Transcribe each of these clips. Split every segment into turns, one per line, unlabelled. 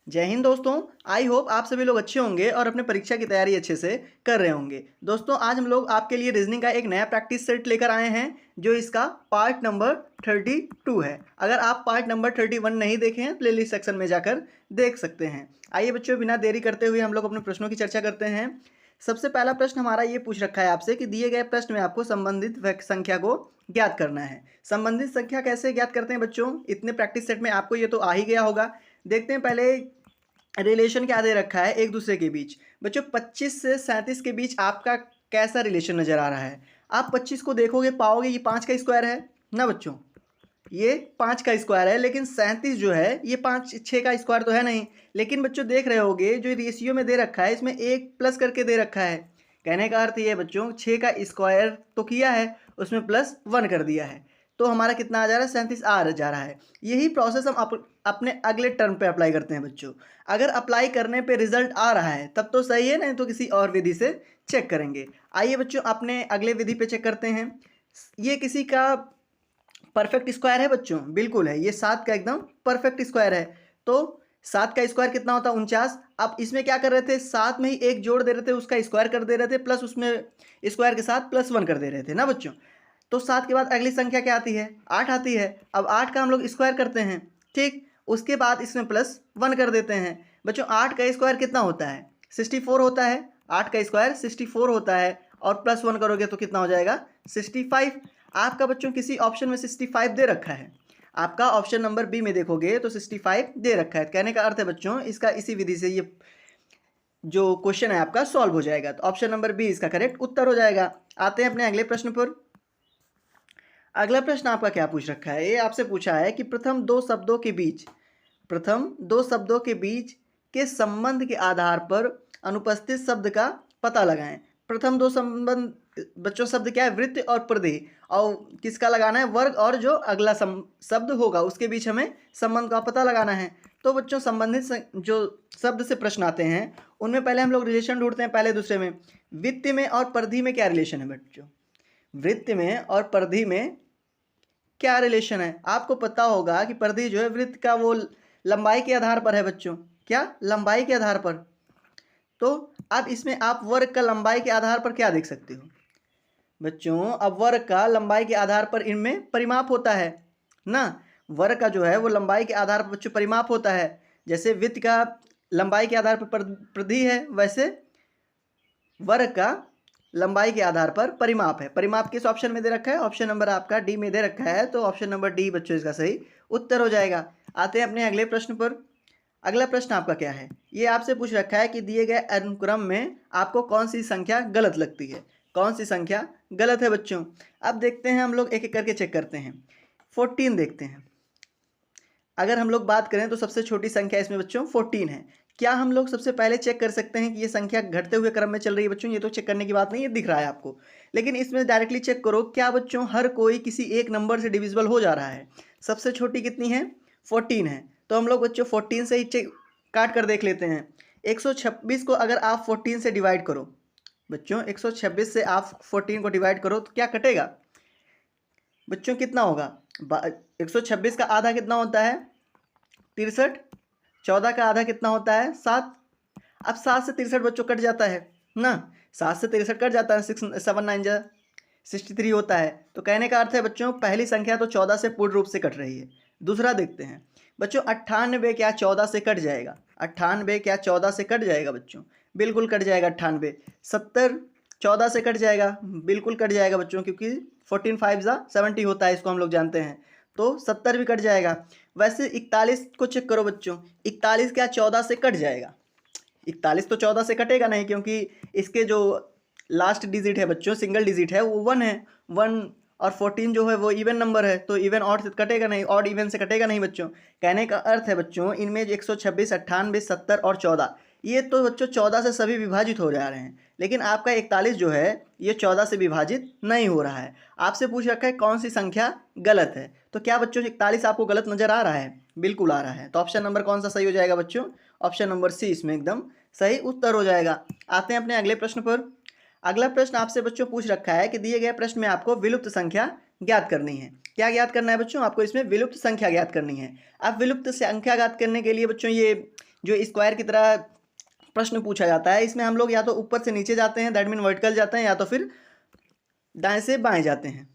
जय हिंद दोस्तों। I hope आप सभी लोग अच्छे होंगे और अपने परीक्षा की तैयारी अच्छे से कर रहे होंगे। दोस्तों आज हम लोग आपके लिए रीजनिंग का एक नया प्रैक्टिस सेट लेकर आए हैं जो इसका पार्ट नंबर 32 है। अगर आप पार्ट नंबर 31 नहीं देखे हैं प्लेलिस्ट सेक्शन में जाकर देख सकते हैं। आइए बच्चों बिना देरी करते हुए हम लोग अपने प्रश्नों की चर्चा करते हैं। सबसे पहला प्रश्न हमारा ये पूछ रखा है आपसे कि दिए गए प्रश्न में आपको संबंधित संख्या को ज्ञात करना है। संबंधित संख्या कैसे ज्ञात करते हैं बच्चों, इतने प्रैक्टिस सेट में आपको ये तो आ ही गया होगा। देखते हैं पहले रिलेशन क्या दे रखा है एक दूसरे के बीच। बच्चों 25 से 37 के बीच आपका कैसा रिलेशन नजर आ रहा है। आप 25 को देखोगे पाओगे ये 5 का स्क्वायर है ना बच्चों, ये 5 का स्क्वायर है। लेकिन 37 जो है ये 6 का स्क्वायर तो है नहीं। लेकिन बच्चों देख रहे होगे जो रेशियो में दे रखा है इसमें एक प्लस करके दे रखा है। कहने का अर्थ ये है बच्चों 6 का स्क्वायर तो किया है उसमें +1 कर दिया है तो हमारा कितना आ जा रहा है 37 आ जा रहा है। यही प्रोसेस हम अपने अगले टर्म पे अप्लाई करते हैं बच्चों। अगर अप्लाई करने पे रिजल्ट आ रहा है तब तो सही है, नहीं तो किसी और विधि से चेक करेंगे। आइए बच्चों अपने अगले विधि पे चेक करते हैं। ये किसी का परफेक्ट स्क्वायर है बच्चों, बिल्कुल है, ये 7 का एकदम परफेक्ट स्क्वायर है। तो 7 का स्क्वायर कितना होता है 49। अब इसमें क्या कर रहे थे, साथ में ही एक जोड़ दे रहे थे, उसका स्क्वायर कर दे रहे थे, प्लस उसमें स्क्वायर के साथ +1 कर दे रहे थे ना बच्चों। तो 7 के बाद अगली संख्या क्या आती है, 8 आती है। अब 8 का हम लोग स्क्वायर करते हैं, ठीक, उसके बाद इसमें +1 कर देते हैं। बच्चों 8 का स्क्वायर कितना होता है 64 होता है। 8 का स्क्वायर 64 होता है और +1 करोगे तो कितना हो जाएगा 65। आपका बच्चों किसी ऑप्शन में 65 दे रखा है, आपका ऑप्शन नंबर बी में देखोगे तो 65 दे रखा है। कहने का अर्थ है बच्चों इसका इसी विधि से ये जो क्वेश्चन है आपका सॉल्व हो जाएगा। तो ऑप्शन नंबर बी इसका करेक्ट उत्तर हो जाएगा। आते हैं अपने अगले प्रश्न पर। अगला प्रश्न आपका क्या पूछ रखा है, ये आपसे पूछा है कि प्रथम दो शब्दों के बीच के संबंध के आधार पर अनुपस्थित शब्द का पता लगाएं। प्रथम दो संबंध बच्चों शब्द क्या है, वृत्त और प्रदेह, और किसका लगाना है, वर्ग, और जो अगला शब्द होगा उसके बीच हमें संबंध का पता लगाना है। तो बच्चों संबंधित जो शब्द से प्रश्न आते हैं उनमें पहले हम लोग रिलेशन ढूंढते हैं। पहले दूसरे में वृत्त में और परिधि में क्या रिलेशन है बच्चों, वृत्त में और परिधि में क्या रिलेशन है। आपको पता होगा कि परिधि जो है वृत्त का वो लंबाई के आधार पर है बच्चों, क्या लंबाई के आधार पर। तो अब इसमें आप वर्ग का लंबाई के आधार पर क्या देख सकते हो बच्चों, अब वर्ग का लंबाई के आधार पर इनमें परिमाप होता है ना। वर्ग का जो है वो लंबाई के आधार पर बच्चों परिमाप होता है। जैसे वृत्त का लंबाई के आधार पर परिधि है, वैसे वर्ग का लंबाई के आधार पर परिमाप है। परिमाप किस ऑप्शन में दे रखा है, ऑप्शन नंबर आपका डी में दे रखा है। तो ऑप्शन नंबर डी बच्चों इसका सही उत्तर हो जाएगा। आते हैं अपने अगले प्रश्न पर। अगला प्रश्न आपका क्या है, ये आपसे पूछ रखा है कि दिए गए अनुक्रम में आपको कौन सी संख्या गलत लगती है, कौन सी संख्या गलत है बच्चों। अब देखते हैं हम लोग एक एक करके चेक करते हैं। 14 देखते हैं। अगर हम लोग बात करें तो सबसे छोटी संख्या इसमें बच्चों 14 है। क्या हम लोग सबसे पहले चेक कर सकते हैं कि ये संख्या घटते हुए क्रम में चल रही है बच्चों, ये तो चेक करने की बात नहीं, ये दिख रहा है आपको। लेकिन इसमें डायरेक्टली चेक करो क्या बच्चों हर कोई किसी एक नंबर से डिविजिबल हो जा रहा है। सबसे छोटी कितनी है 14 है, तो हम लोग बच्चों 14 से ही चेक काट कर देख लेते हैं। 126 को अगर आप 14 से डिवाइड करो बच्चों, 126 से आप 14 को डिवाइड करो तो क्या कटेगा बच्चों, कितना होगा 126 का आधा कितना होता है 63, 14 का आधा कितना होता है 7। अब 7 से 63 बच्चों कट जाता है ना, 7 से 63 कट जाता है, 6 7 9 जा 63 होता है। तो कहने का अर्थ है बच्चों पहली संख्या तो 14 से पूर्ण रूप से कट रही है। दूसरा देखते हैं बच्चों 98 क्या 14 से कट जाएगा, 98 क्या 14 से कट जाएगा बच्चों, बिल्कुल कट जाएगा 98। 70 14 से कट जाएगा, बिल्कुल कट जाएगा बच्चों, क्योंकि 14 5 जा 70 होता है, इसको हम लोग जानते हैं। तो 70 भी कट जाएगा। वैसे 41 को चेक करो बच्चों, 41 क्या 14 से कट जाएगा, 41 तो 14 से कटेगा नहीं, क्योंकि इसके जो लास्ट डिजिट है बच्चों सिंगल डिजिट है वो 1 है, 1 और 14 जो है वो इवन नंबर है, तो इवन ऑड से कटेगा नहीं, ऑड इवन से कटेगा नहीं बच्चों। कहने का अर्थ है बच्चों इनमें 126 98 70 और 14 ये तो बच्चों 14 से सभी विभाजित हो जा रहे हैं, लेकिन आपका 41 जो है ये 14 से विभाजित नहीं हो रहा है। आपसे पूछ रखा है कौन सी संख्या गलत है, तो क्या बच्चों 41 आपको गलत नजर आ रहा है, बिल्कुल आ रहा है। तो ऑप्शन नंबर कौन सा सही हो जाएगा बच्चों, ऑप्शन नंबर सी इसमें एकदम सही उत्तर हो जाएगा। आते हैं अपने अगले प्रश्न पर। अगला प्रश्न आपसे बच्चों पूछ रखा है कि दिए गए प्रश्न में आपको विलुप्त संख्या ज्ञात करनी है। क्या ज्ञात करना है बच्चों, आपको इसमें विलुप्त संख्या ज्ञात करनी है। अब विलुप्त संख्या ज्ञात करने के लिए बच्चों ये जो स्क्वायर की तरह प्रश्न पूछा जाता है, इसमें हम लोग या तो ऊपर से नीचे जाते हैं, दैट मीन वर्टिकल जाते हैं, या तो फिर दाएं से बाएं जाते हैं,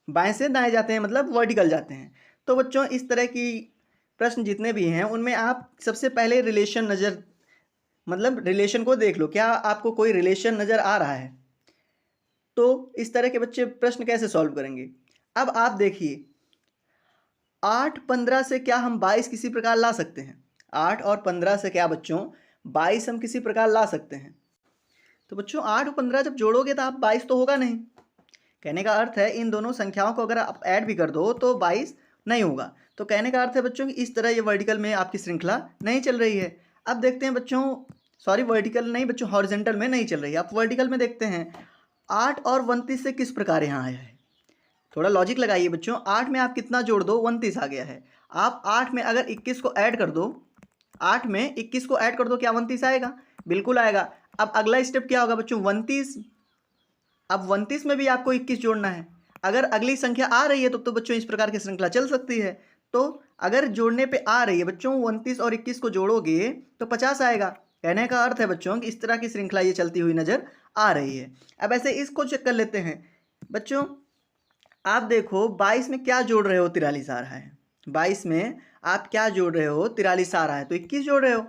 बाएं से दाएं जाते हैं मतलब वर्टिकल जाते हैं। तो बच्चों इस तरह की प्रश्न जितने भी हैं उनमें आप सबसे पहले रिलेशन नज़र मतलब रिलेशन को देख लो, क्या आपको कोई रिलेशन नज़र आ रहा है। तो इस तरह के बच्चे प्रश्न कैसे सॉल्व करेंगे। अब आप देखिए 8-15 से क्या हम 22 किसी प्रकार ला सकते हैं। 8 और 15 से क्या बच्चों 22 हम किसी प्रकार ला सकते हैं। तो बच्चों 8 और 15 जब जोड़ोगे तो आप 22 तो होगा नहीं। कहने का अर्थ है इन दोनों संख्याओं को अगर आप ऐड भी कर दो तो 22 नहीं होगा। तो कहने का अर्थ है बच्चों कि इस तरह ये वर्टिकल में आपकी श्रृंखला नहीं चल रही है। अब देखते हैं बच्चों, सॉरी वर्टिकल नहीं बच्चों, हॉरिजॉन्टल में नहीं चल रही है। आप वर्टिकल में देखते हैं 8 और 29 से किस प्रकार यहाँ आया है। थोड़ा लॉजिक लगाइए बच्चों, 8 में आप कितना जोड़ दो 29 आ गया है। आप 8 में अगर 21 को ऐड कर दो, 8 में 21 को ऐड कर दो, क्या 29 आएगा? बिल्कुल आएगा। अब अगला स्टेप क्या होगा बच्चों 29, अब 29 में भी आपको 21 जोड़ना है। अगर अगली संख्या आ रही है तो बच्चों इस प्रकार की श्रृंखला चल सकती है। तो अगर जोड़ने पे आ रही है बच्चों 29 और 21 को जोड़ोगे तो 50 आएगा। कहने का अर्थ है बच्चों कि इस तरह की श्रृंखला ये चलती हुई नजर आ रही है। अब ऐसे इसको चेक कर लेते हैं बच्चों। आप देखो 22 में क्या जोड़ रहे हो 43 आ रहा है। 22 में आप क्या जोड़ रहे हो 43 आ रहा है, तो 21 जोड़ रहे हो।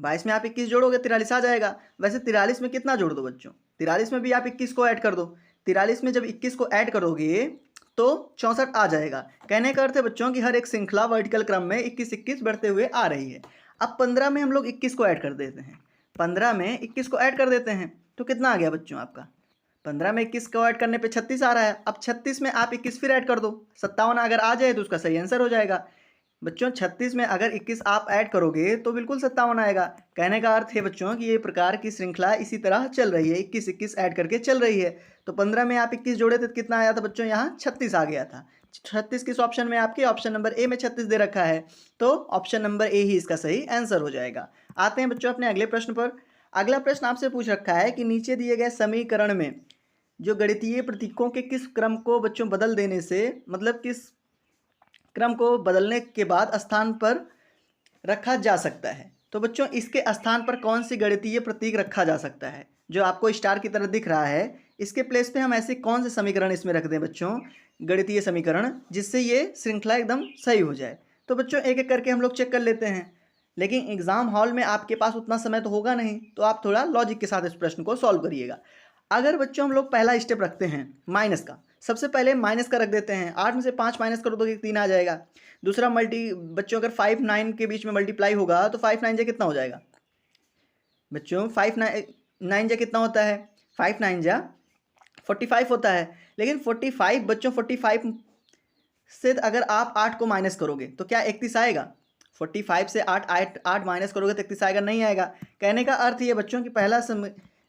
22 में आप 21 जोड़ोगे 43 आ जाएगा। वैसे 43 में कितना जोड़ दो बच्चों, 43 में भी आप 21 को ऐड कर दो। 43 में जब 21 को ऐड करोगे तो 64 आ जाएगा। कहने का अर्थ है बच्चों कि हर एक श्रृंखला वर्टिकल क्रम में 21-21 बढ़ते हुए आ रही है। अब 15 में हम लोग 21 को ऐड कर देते हैं, 15 में 21 को ऐड कर देते हैं तो कितना आ गया बच्चों आपका, 15 में 21 को ऐड करने पे 36 आ रहा है। अब 36 में आप 21 फिर ऐड कर दो, 57 अगर आ जाए तो उसका सही आंसर हो जाएगा। बच्चों 36 में अगर 21 आप ऐड करोगे तो बिल्कुल 57 आएगा। कहने का अर्थ है बच्चों कि ये प्रकार की श्रृंखला इसी तरह चल रही है, 21-21 ऐड करके चल रही है। तो 15 में आप 21 जोड़े थे तो कितना आया था बच्चों, यहाँ 36 आ गया था। 36 किस ऑप्शन में आपके, ऑप्शन नंबर ए में 36 दे रखा है, तो ऑप्शन नंबर ए ही इसका सही आंसर हो जाएगा। आते हैं बच्चों अपने अगले प्रश्न पर। अगला प्रश्न आपसे पूछ रखा है कि नीचे दिए गए समीकरण में जो गणितीय प्रतीकों के किस क्रम को बच्चों बदल देने से, मतलब किस क्रम को बदलने के बाद स्थान पर रखा जा सकता है। तो बच्चों इसके स्थान पर कौन सी गणितीय प्रतीक रखा जा सकता है। जो आपको स्टार की तरह दिख रहा है इसके प्लेस पे हम ऐसे कौन से समीकरण इसमें रख दें बच्चों, गणितीय समीकरण, जिससे ये श्रृंखला एकदम सही हो जाए। तो बच्चों एक एक करके हम लोग चेक कर लेते हैं, लेकिन एग्जाम हॉल में आपके पास उतना समय तो होगा नहीं, तो आप थोड़ा लॉजिक के साथ इस प्रश्न को सॉल्व करिएगा। अगर बच्चों हम लोग पहला स्टेप रखते हैं माइनस का, सबसे पहले माइनस का रख देते हैं। 8 में से 5 माइनस करो तो 3 आ जाएगा। दूसरा बच्चों अगर 5 9 के बीच में मल्टीप्लाई होगा तो 5 9 जा कितना हो जाएगा बच्चों, 5 9 जा कितना होता है, 5 9 जा 45 होता है। लेकिन 45 बच्चों 45 से अगर आप 8 को माइनस करोगे तो क्या 31 आएगा। 45 से 8 माइनस करोगे तो 31 आएगा, नहीं आएगा। कहने का अर्थ ये बच्चों कि पहला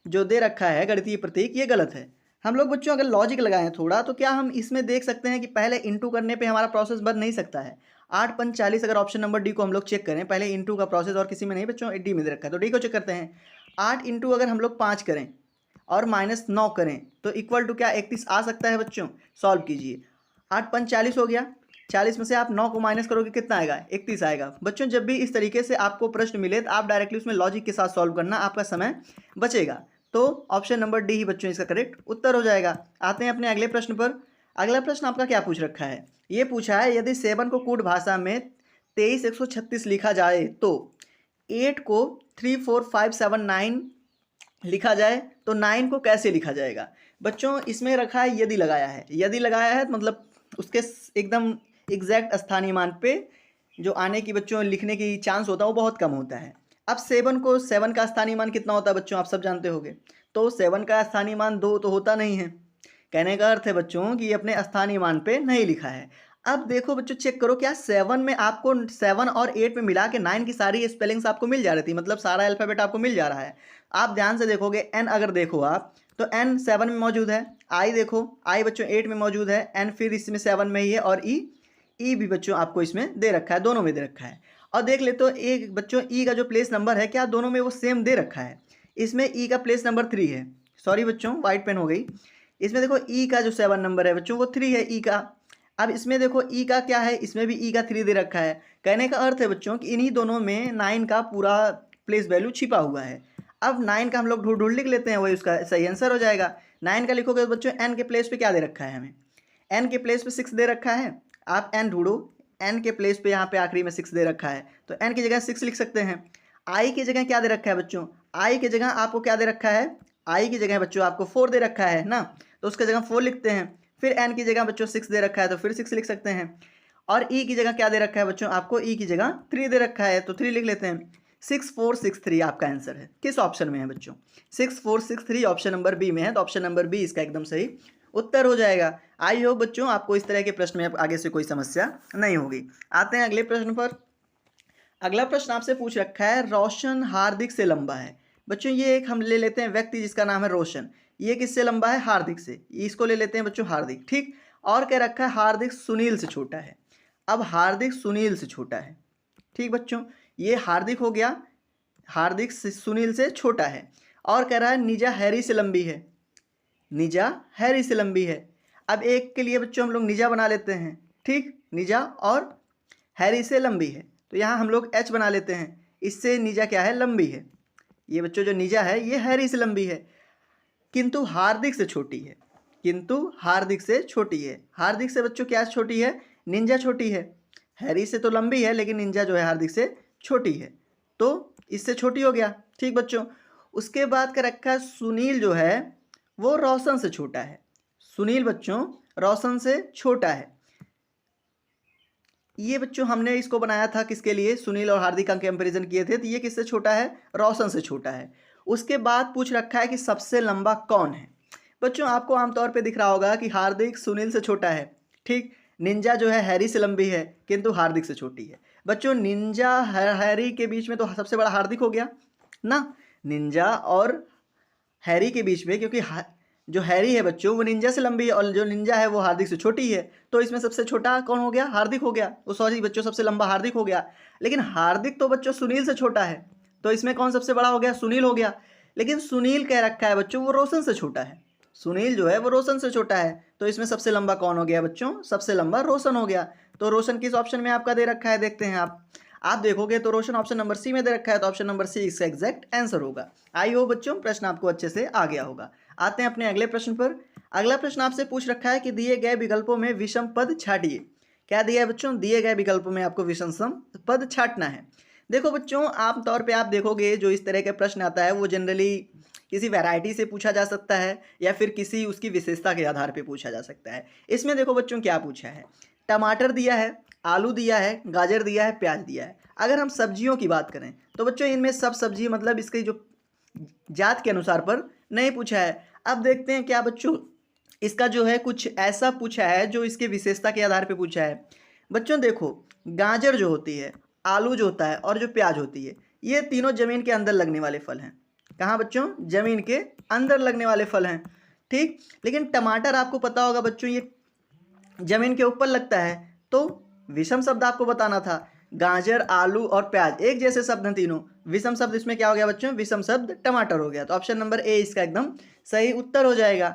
जो दे रखा है गणितीय प्रतीक ये गलत है। हम लोग बच्चों अगर लॉजिक लगाएं थोड़ा तो क्या हम इसमें देख सकते हैं कि पहले इंटू करने पे हमारा प्रोसेस बन नहीं सकता है। 8 5 40, अगर ऑप्शन नंबर डी को हम लोग चेक करें, पहले इंटू का प्रोसेस और किसी में नहीं बच्चों, डी में दे रखा है तो डी को चेक करते हैं। 8 इंटू अगर हम लोग 5 करें और -9 करें तो इक्वल टू क्या 31 आ सकता है बच्चों। सॉल्व कीजिए, 8 5 40 हो गया, 40 में से आप 9 को माइनस करोगे कितना आएगा, 31 आएगा। बच्चों जब भी इस तरीके से आपको प्रश्न मिले तो आप डायरेक्टली उसमें लॉजिक के साथ सॉल्व करना, आपका समय बचेगा। तो ऑप्शन नंबर डी ही बच्चों इसका करेक्ट उत्तर हो जाएगा। आते हैं अपने अगले प्रश्न पर। अगला प्रश्न आपका क्या पूछ रखा है, ये पूछा है यदि 7 को कूट भाषा में 23 136 लिखा जाए तो 8 को 3 4 5 7 9 लिखा जाए तो 9 को कैसे लिखा जाएगा। बच्चों इसमें रखा है यदि लगाया है, यदि लगाया है मतलब उसके एकदम एग्जैक्ट स्थानीय मान पे जो आने की बच्चों लिखने की चांस होता है वो बहुत कम होता है। अब 7 का स्थानीय मान कितना होता है बच्चों, आप सब जानते होंगे। तो 7 का स्थानीय मान 2 तो होता नहीं है। कहने का अर्थ है बच्चों कि ये अपने स्थानीय मान पे नहीं लिखा है। अब देखो बच्चों चेक करो, क्या 7 में आपको 7 और 8 में मिला के 9 की सारी स्पेलिंग्स आपको मिल जा रही थी, मतलब सारा अल्फ़ाबेट आपको मिल जा रहा है। आप ध्यान से देखोगे एन अगर देखो आप तो एन 7 में मौजूद है, आई देखो आई बच्चों 8 में मौजूद है, एन फिर इसमें 7 में ही है, और ई भी बच्चों आपको इसमें दे रखा है, दोनों में दे रखा है। और देख ले तो एक बच्चों ई का जो प्लेस नंबर है क्या दोनों में वो सेम दे रखा है। इसमें ई का प्लेस नंबर 3 है, सॉरी बच्चों वाइट पेन हो गई। इसमें देखो ई का जो 7 नंबर है बच्चों वो 3 है ई का। अब इसमें देखो ई का क्या है, इसमें भी ई का 3 दे रखा है। कहने का अर्थ है बच्चों कि इन्हीं दोनों में 9 का पूरा प्लेस वैल्यू छिपा हुआ है। अब 9 का हम लोग ढूंढ ढूंढ लिख लेते हैं, वही उसका सही आंसर हो जाएगा। 9 का लिखोगे तो बच्चों एन के प्लेस पे क्या दे रखा है हमें, एन के प्लेस पे 6 दे रखा है। आप एन ढूंढो, एन के प्लेस पे यहाँ पे आखिरी में 6 दे रखा है, तो एन की जगह 6 लिख सकते हैं। आई की जगह क्या दे रखा है बच्चों, आई की जगह आपको क्या दे रखा है, आई की जगह बच्चों आपको 4 दे रखा है ना, तो उसकी जगह 4 लिखते हैं। फिर एन की जगह बच्चों 6 दे रखा है तो फिर 6 लिख सकते हैं। और ई की जगह क्या दे रखा है बच्चों, आपको ई की जगह 3 दे रखा है तो 3 लिख लेते हैं। 6 4 6 3 आपका आंसर है। किस ऑप्शन में है बच्चों, 6 4 6 3 ऑप्शन नंबर बी में है, तो ऑप्शन नंबर बी इसका एकदम सही उत्तर हो जाएगा। आई होप बच्चों आपको इस तरह के प्रश्न में आगे से कोई समस्या नहीं होगी। आते हैं अगले प्रश्न पर। अगला प्रश्न आपसे पूछ रखा है, रोशन हार्दिक से लंबा है। बच्चों ये एक हम ले लेते हैं व्यक्ति जिसका नाम है रोशन, ये किससे लंबा है, हार्दिक से, इसको ले लेते हैं बच्चों हार्दिक, ठीक। और क्या रखा है, हार्दिक सुनील से छोटा है। अब हार्दिक सुनील से छोटा है, ठीक बच्चों, ये हार्दिक हो गया, हार्दिक सुनील से छोटा है। और कह रहा है निजा हैरी से लंबी है, निजा हैरी से लंबी है। अब एक के लिए बच्चों हम लोग निजा बना लेते हैं, ठीक, निजा और हैरी से लंबी है, तो यहाँ हम लोग एच बना लेते हैं, इससे निजा क्या है, लंबी है। ये बच्चों जो निजा है ये हैरी से लंबी है, किंतु हार्दिक से छोटी है, किंतु हार्दिक से छोटी है। हार्दिक से बच्चों क्या छोटी है, निंजा छोटी है। हैरी से तो लंबी है लेकिन निंजा जो है हार्दिक से छोटी है, तो इससे छोटी हो गया, ठीक बच्चों। उसके बाद का रखा है सुनील जो है वो रोशन से छोटा है। सुनील बच्चों रोशन से छोटा है। ये बच्चों हमने इसको बनाया था किसके लिए, सुनील और हार्दिक का कंपैरिजन किए थे, तो ये किससे छोटा है, रोशन से छोटा है। उसके बाद पूछ रखा है कि सबसे लंबा कौन है। बच्चों आपको आमतौर पे दिख रहा होगा कि हार्दिक सुनील से छोटा है, ठीक। निंजा जो है हैरी से लंबी है किंतु हार्दिक से छोटी है। बच्चों निंजा हैरी के बीच में तो सबसे बड़ा हार्दिक हो गया ना, निंजा और हैरी के बीच में, क्योंकि जो हैरी है बच्चों वो निंजा से लंबी है और जो निंजा है वो हार्दिक से छोटी है, तो इसमें सबसे छोटा कौन हो गया, हार्दिक हो गया। वो सॉरी बच्चों सबसे लंबा हार्दिक हो गया, लेकिन हार्दिक तो बच्चों सुनील से छोटा है, तो इसमें कौन सबसे बड़ा हो गया, सुनील हो गया। लेकिन सुनील कह रखा है बच्चों वो रोशन से छोटा है, सुनील जो है वो रोशन से छोटा है, तो इसमें सबसे लंबा कौन हो गया बच्चों, सबसे लंबा रोशन हो गया। तो रोशन किस ऑप्शन में आपका दे रखा है, देखते हैं आप देखोगे तो रोशन ऑप्शन नंबर सी में दे रखा है, तो ऑप्शन नंबर सी इसका एग्जैक्ट आंसर होगा। आई हो बच्चों प्रश्न आपको अच्छे से आ गया होगा। आते हैं अपने अगले प्रश्न पर। अगला प्रश्न आपसे पूछ रखा है कि दिए गए विकल्पों में विषम पद छाटिए। क्या दिया है बच्चों, दिए गए विकल्पों में आपको विषम पद छाटना है। देखो बच्चों आमतौर पे आप देखोगे जो इस तरह के प्रश्न आता है वो जनरली किसी वैरायटी से पूछा जा सकता है या फिर किसी उसकी विशेषता के आधार पे पूछा जा सकता है। इसमें देखो बच्चों क्या पूछा है, टमाटर दिया है, आलू दिया है, गाजर दिया है, प्याज दिया है। अगर हम सब्जियों की बात करें तो बच्चों इनमें सब सब्जी मतलब इसके जो जात के अनुसार पर नहीं पूछा है। अब देखते हैं क्या बच्चों इसका जो है कुछ ऐसा पूछा है जो इसके विशेषता के आधार पे पूछा है। बच्चों देखो गाजर जो होती है, आलू जो होता है और जो प्याज होती है, ये तीनों जमीन के अंदर लगने वाले फल हैं। कहाँ बच्चों, जमीन के अंदर लगने वाले फल हैं, ठीक। लेकिन टमाटर आपको पता होगा बच्चों ये जमीन के ऊपर लगता है, तो विषम शब्द आपको बताना था। गाजर आलू और प्याज एक जैसे शब्द हैं तीनों, विषम शब्द इसमें क्या हो गया बच्चों, विषम शब्द टमाटर हो गया, तो ऑप्शन नंबर ए इसका एकदम सही उत्तर हो जाएगा।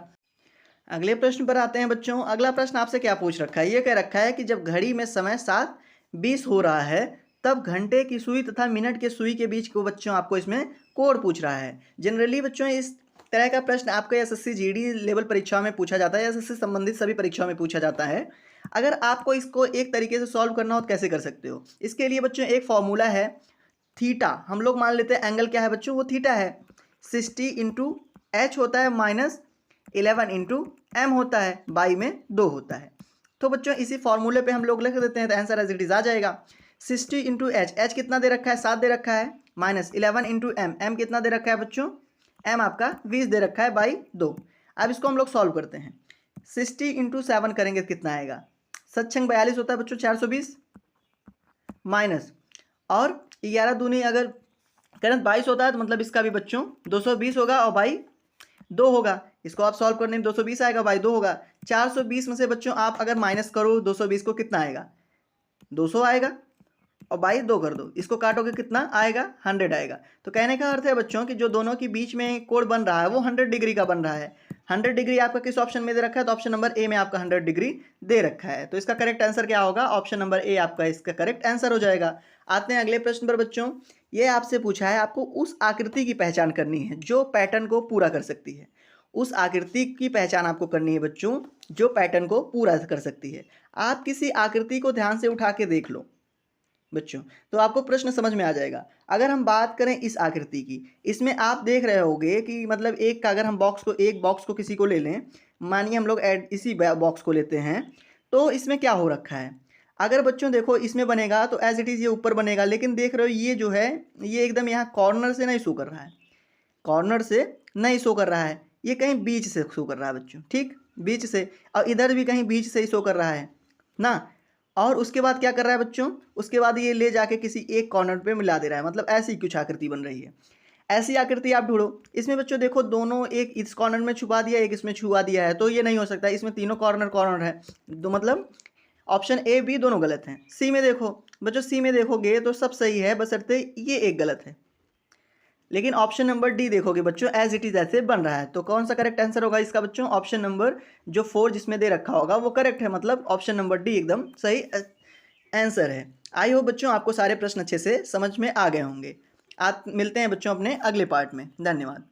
अगले प्रश्न पर आते हैं बच्चों। अगला प्रश्न आपसे क्या पूछ रखा है, ये कह रखा है कि जब घड़ी में समय 7:20 हो रहा है तब घंटे की सुई तथा मिनट के सुई के बीच को बच्चों आपको इसमें कोड पूछ रहा है। जनरली बच्चों इस तरह का प्रश्न आपको एसएससी जीडी लेवल परीक्षा में पूछा जाता है, एसएससी संबंधित सभी परीक्षाओं में पूछा जाता है। अगर आपको इसको एक तरीके से सॉल्व करना हो तो कैसे कर सकते हो, इसके लिए बच्चों एक फॉर्मूला है थीटा। हम लोग मान लेते हैं एंगल क्या है बच्चों, वो थीटा है। 60 इंटू एच होता है माइनस 11 इंटू एम होता है, बाई में 2 होता है। तो बच्चों इसी फॉर्मूले पे हम लोग लिख देते हैं तो आंसर एज इट इज आ जाएगा। 60 इंटू एच, एच कितना दे रखा है, 7 दे रखा है, माइनस 11 इंटू एम, एम कितना दे रखा है बच्चों, एम आपका 20 दे रखा है बाई 2। अब इसको हम लोग सॉल्व करते हैं। 60 इंटू 7 करेंगे कितना आएगा, 7×42 होता है बच्चों 420, माइनस और 11 दूनी अगर करें 22 होता है तो मतलब इसका भी बच्चों 220 होगा और बाई 2 होगा। इसको आप सॉल्व करने में 220 आएगा बाई 2 होगा। 420 में से बच्चों आप अगर माइनस करो 220 को कितना आएगा, 200 आएगा और बाई 2 कर दो, इसको काटोगे कितना आएगा, 100 आएगा। तो कहने का अर्थ है बच्चों कि जो दोनों के बीच में कोण बन रहा है वो 100 डिग्री का बन रहा है। 100 डिग्री आपका किस ऑप्शन में दे रखा है, तो ऑप्शन नंबर ए में आपका 100 डिग्री दे रखा है। तो इसका करेक्ट आंसर क्या होगा, ऑप्शन नंबर ए आपका इसका करेक्ट आंसर हो जाएगा। आते हैं अगले प्रश्न पर बच्चों। ये आपसे पूछा है, आपको उस आकृति की पहचान करनी है जो पैटर्न को पूरा कर सकती है। उस आकृति की पहचान आपको करनी है बच्चों जो पैटर्न को पूरा कर सकती है। आप किसी आकृति को ध्यान से उठा के देख लो बच्चों, तो आपको प्रश्न समझ में आ जाएगा। अगर हम बात करें इस आकृति की, इसमें आप देख रहे होगे कि मतलब एक का अगर हम एक बॉक्स को किसी को ले लें, मानिए हम लोग इसी बॉक्स को लेते हैं, तो इसमें क्या हो रखा है। अगर बच्चों देखो इसमें बनेगा तो एज इट इज़ ये ऊपर बनेगा, लेकिन देख रहे हो ये जो है ये एकदम यहाँ कॉर्नर से नहीं शो कर रहा है, कॉर्नर से नहीं शो कर रहा है, ये कहीं बीच से शो कर रहा है बच्चों, ठीक, बीच से, और इधर भी कहीं बीच से ही शो कर रहा है ना। और उसके बाद क्या कर रहा है बच्चों, उसके बाद ये ले जाके किसी एक कॉर्नर पे मिला दे रहा है, मतलब ऐसी कुछ आकृति बन रही है। ऐसी आकृति आप ढूंढो। इसमें बच्चों देखो दोनों, एक इस कॉर्नर में छुपा दिया, एक इसमें छुपा दिया है, तो ये नहीं हो सकता, इसमें तीनों कॉर्नर कॉर्नर है, तो मतलब ऑप्शन ए बी दोनों गलत हैं। सी में देखो बच्चों, सी में देखोगे तो सब सही है, बशर्ते ये एक गलत है। लेकिन ऑप्शन नंबर डी देखोगे बच्चों एज इट इज ऐसे बन रहा है, तो कौन सा करेक्ट आंसर होगा इसका बच्चों, ऑप्शन नंबर जो 4 जिसमें दे रखा होगा वो करेक्ट है, मतलब ऑप्शन नंबर डी एकदम सही आंसर है। आई होप बच्चों आपको सारे प्रश्न अच्छे से समझ में आ गए होंगे। आप मिलते हैं बच्चों अपने अगले पार्ट में। धन्यवाद।